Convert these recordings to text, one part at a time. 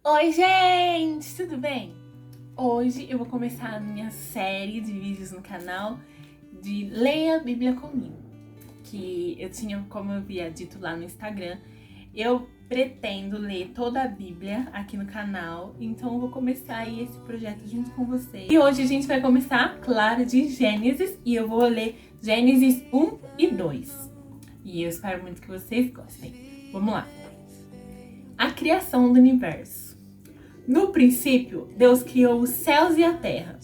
Oi, gente! Tudo bem? Hoje eu vou começar a minha série de vídeos no canal de Leia a Bíblia Comigo, que eu tinha, como eu havia dito lá no Instagram, eu pretendo ler toda a Bíblia aqui no canal, então eu vou começar aí esse projeto junto com vocês. E hoje a gente vai começar, claro, de Gênesis, e eu vou ler Gênesis 1 e 2. E eu espero muito que vocês gostem. Vamos lá! A criação do universo. No princípio, Deus criou os céus e a terra.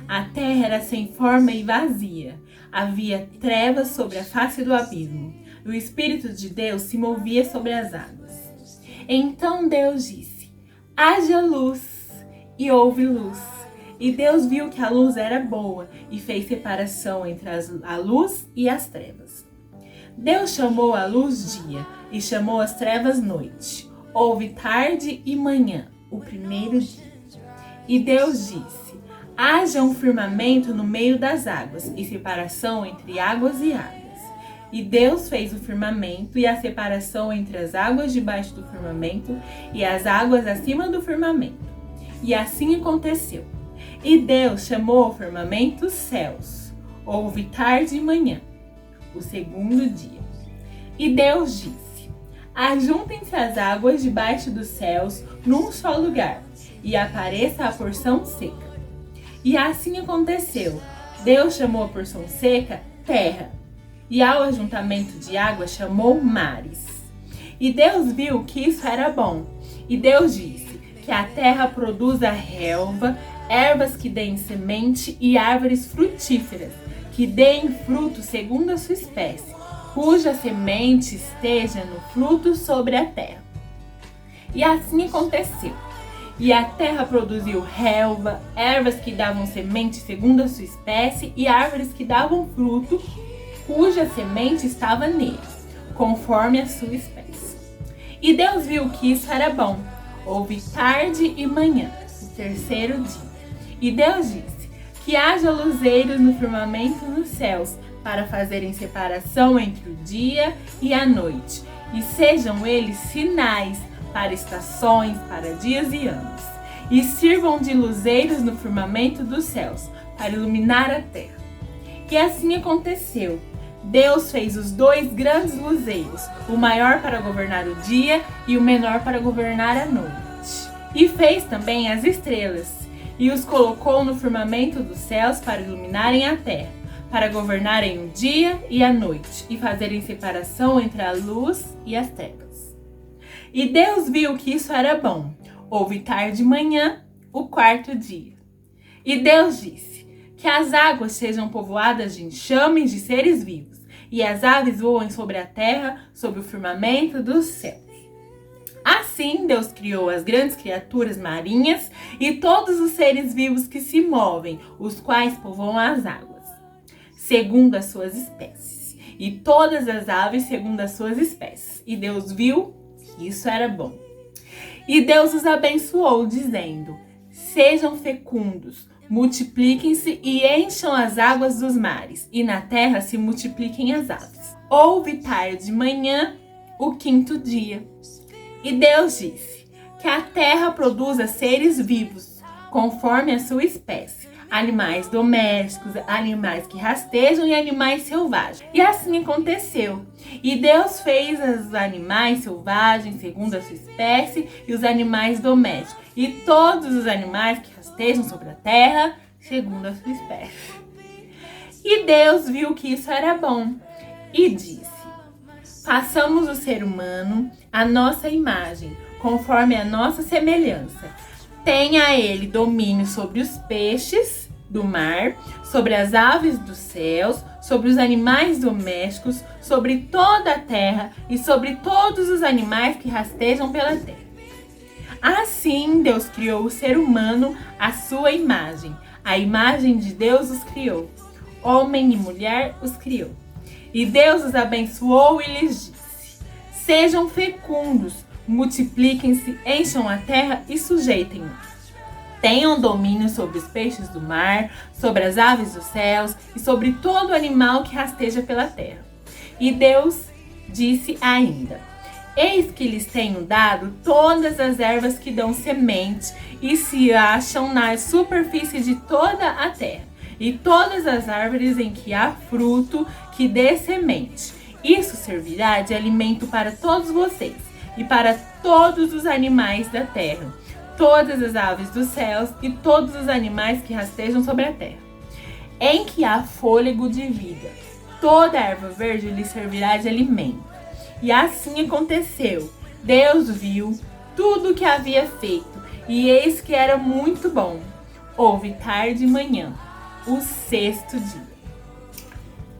A terra era sem forma e vazia. Havia trevas sobre a face do abismo. E o Espírito de Deus se movia sobre as águas. Então Deus disse: haja luz, e houve luz. E Deus viu que a luz era boa e fez separação entre a luz e as trevas. Deus chamou a luz dia e chamou as trevas noite. Houve tarde e manhã, o primeiro dia. E Deus disse: haja um firmamento no meio das águas e separação entre águas e águas. E Deus fez o firmamento e a separação entre as águas debaixo do firmamento e as águas acima do firmamento. E assim aconteceu. E Deus chamou o firmamento céus. Houve tarde e manhã, o segundo dia. E Deus disse: ajuntem-se as águas debaixo dos céus num só lugar, e apareça a porção seca. E assim aconteceu. Deus chamou a porção seca terra, e ao ajuntamento de água chamou mares. E Deus viu que isso era bom. E Deus disse que a terra produza relva, ervas que deem semente e árvores frutíferas, que deem fruto segundo a sua espécie, cuja semente esteja no fruto sobre a terra. E assim aconteceu. E a terra produziu relva, ervas que davam semente segundo a sua espécie e árvores que davam fruto, cuja semente estava nele, conforme a sua espécie. E Deus viu que isso era bom. Houve tarde e manhã, o terceiro dia. E Deus disse: que haja luzeiros no firmamento nos céus, para fazerem separação entre o dia e a noite, e sejam eles sinais para estações, para dias e anos, e sirvam de luzeiros no firmamento dos céus, para iluminar a terra. E assim aconteceu. Deus fez os dois grandes luzeiros, o maior para governar o dia e o menor para governar a noite. E fez também as estrelas, e os colocou no firmamento dos céus para iluminarem a terra, para governarem o dia e a noite, e fazerem separação entre a luz e as trevas. E Deus viu que isso era bom. Houve tarde e manhã, o quarto dia. E Deus disse: que as águas sejam povoadas de enxames de seres vivos, e as aves voem sobre a terra, sob o firmamento dos céus. Assim Deus criou as grandes criaturas marinhas e todos os seres vivos que se movem, os quais povoam as águas, segundo as suas espécies, e todas as aves segundo as suas espécies. E Deus viu que isso era bom. E Deus os abençoou, dizendo: sejam fecundos, multipliquem-se e encham as águas dos mares, e na terra se multipliquem as aves. Houve tarde e manhã, o quinto dia. E Deus disse: que a terra produza seres vivos, conforme a sua espécie, animais domésticos, animais que rastejam e animais selvagens. E assim aconteceu. E Deus fez os animais selvagens segundo a sua espécie e os animais domésticos, e todos os animais que rastejam sobre a terra segundo a sua espécie. E Deus viu que isso era bom e disse: façamos o ser humano à nossa imagem, conforme a nossa semelhança. Tenha ele domínio sobre os peixes do mar, sobre as aves dos céus, sobre os animais domésticos, sobre toda a terra e sobre todos os animais que rastejam pela terra. Assim Deus criou o ser humano à sua imagem. A imagem de Deus os criou. Homem e mulher os criou. E Deus os abençoou e lhes disse: sejam fecundos, multipliquem-se, encham a terra e sujeitem-na. Tenham domínio sobre os peixes do mar, sobre as aves dos céus e sobre todo animal que rasteja pela terra. E Deus disse ainda: Eis que lhes tenho dado todas as ervas que dão semente e se acham na superfície de toda a terra, e todas as árvores em que há fruto que dê semente. Isso servirá de alimento para todos vocês e para todos os animais da terra, todas as aves dos céus e todos os animais que rastejam sobre a terra, em que há fôlego de vida. Toda erva verde lhe servirá de alimento. E assim aconteceu. Deus viu tudo o que havia feito, e eis que era muito bom. Houve tarde e manhã, o sexto dia.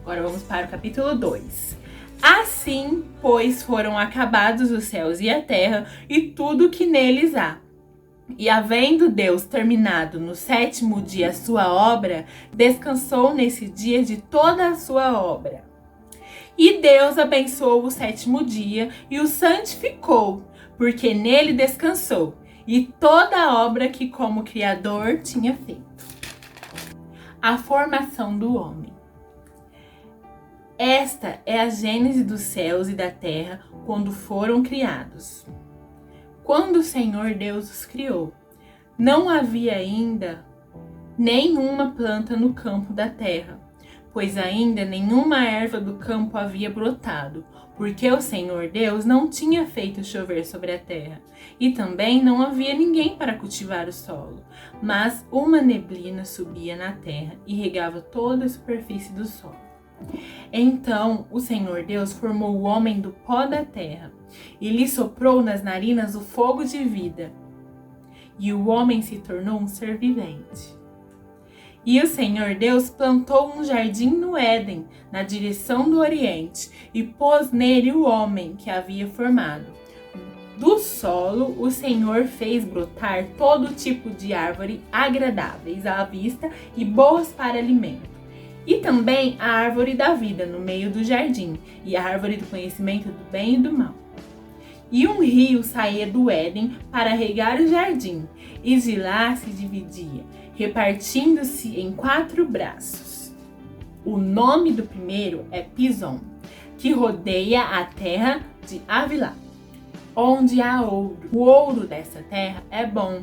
Agora vamos para o capítulo 2. Assim, pois, foram acabados os céus e a terra, e tudo o que neles há. E havendo Deus terminado no sétimo dia a sua obra, descansou nesse dia de toda a sua obra. E Deus abençoou o sétimo dia e o santificou, porque nele descansou, e toda a obra que como Criador tinha feito. A formação do homem. Esta é a gênese dos céus e da terra quando foram criados. Quando o Senhor Deus os criou, não havia ainda nenhuma planta no campo da terra, pois ainda nenhuma erva do campo havia brotado, porque o Senhor Deus não tinha feito chover sobre a terra, e também não havia ninguém para cultivar o solo, mas uma neblina subia na terra e regava toda a superfície do solo. Então o Senhor Deus formou o homem do pó da terra, e lhe soprou nas narinas o fogo de vida, e o homem se tornou um ser vivente. E o Senhor Deus plantou um jardim no Éden, na direção do Oriente, e pôs nele o homem que havia formado. Do solo, o Senhor fez brotar todo tipo de árvore agradáveis à vista e boas para alimento. E também a árvore da vida no meio do jardim, e a árvore do conhecimento do bem e do mal. E um rio saía do Éden para regar o jardim, e de lá se dividia, repartindo-se em 4 braços. O nome do primeiro é Pison, que rodeia a terra de Havilá, onde há ouro. O ouro dessa terra é bom.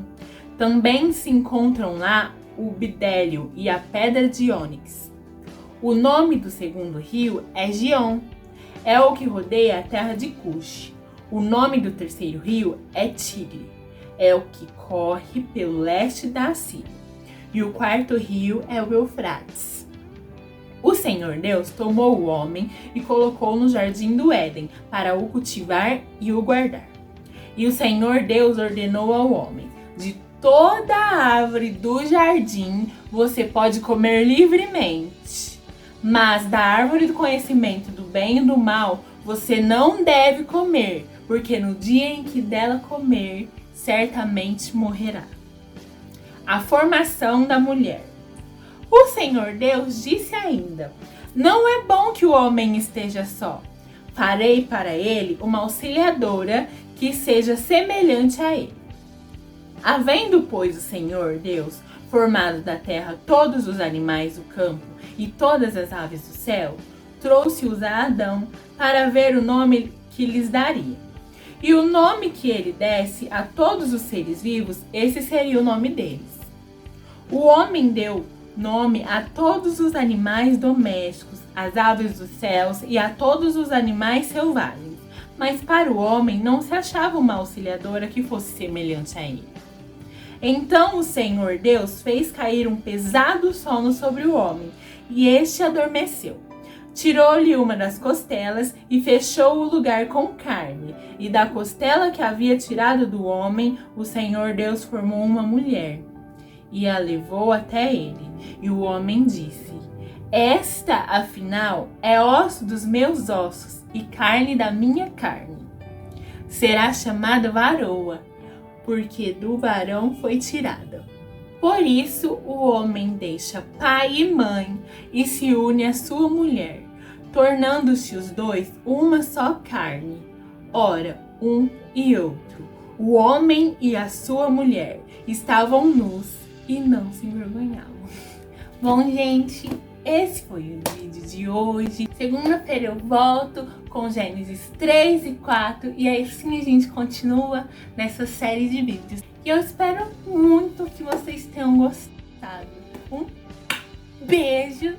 Também se encontram lá o bidélio e a pedra de ônix. O nome do segundo rio é Gion, é o que rodeia a terra de Cush. O nome do terceiro rio é Tigre, é o que corre pelo leste da Assíria. E o quarto rio é o Eufrates. O Senhor Deus tomou o homem e colocou no jardim do Éden para o cultivar e o guardar. E o Senhor Deus ordenou ao homem: de toda a árvore do jardim você pode comer livremente, mas da árvore do conhecimento do bem e do mal você não deve comer, porque no dia em que dela comer, certamente morrerá. A formação da mulher. O Senhor Deus disse ainda: não é bom que o homem esteja só. Farei para ele uma auxiliadora que seja semelhante a ele. Havendo, pois, o Senhor Deus formado da terra todos os animais do campo e todas as aves do céu, trouxe-os a Adão para ver o nome que lhes daria. E o nome que ele desse a todos os seres vivos, esse seria o nome deles. O homem deu nome a todos os animais domésticos, às aves dos céus e a todos os animais selvagens. Mas para o homem não se achava uma auxiliadora que fosse semelhante a ele. Então o Senhor Deus fez cair um pesado sono sobre o homem, e este adormeceu. Tirou-lhe uma das costelas e fechou o lugar com carne. E da costela que havia tirado do homem, o Senhor Deus formou uma mulher e a levou até ele. E o homem disse: esta, afinal, é osso dos meus ossos e carne da minha carne. Será chamada varoa, porque do varão foi tirada. Por isso o homem deixa pai e mãe e se une à sua mulher, tornando-se os dois uma só carne. Ora, um e outro, o homem e a sua mulher, estavam nus e não se envergonhavam. Bom, gente, esse foi o vídeo de hoje. Segunda-feira eu volto com Gênesis 3 e 4 e aí sim a gente continua nessa série de vídeos. E eu espero muito que vocês tenham gostado. Um beijo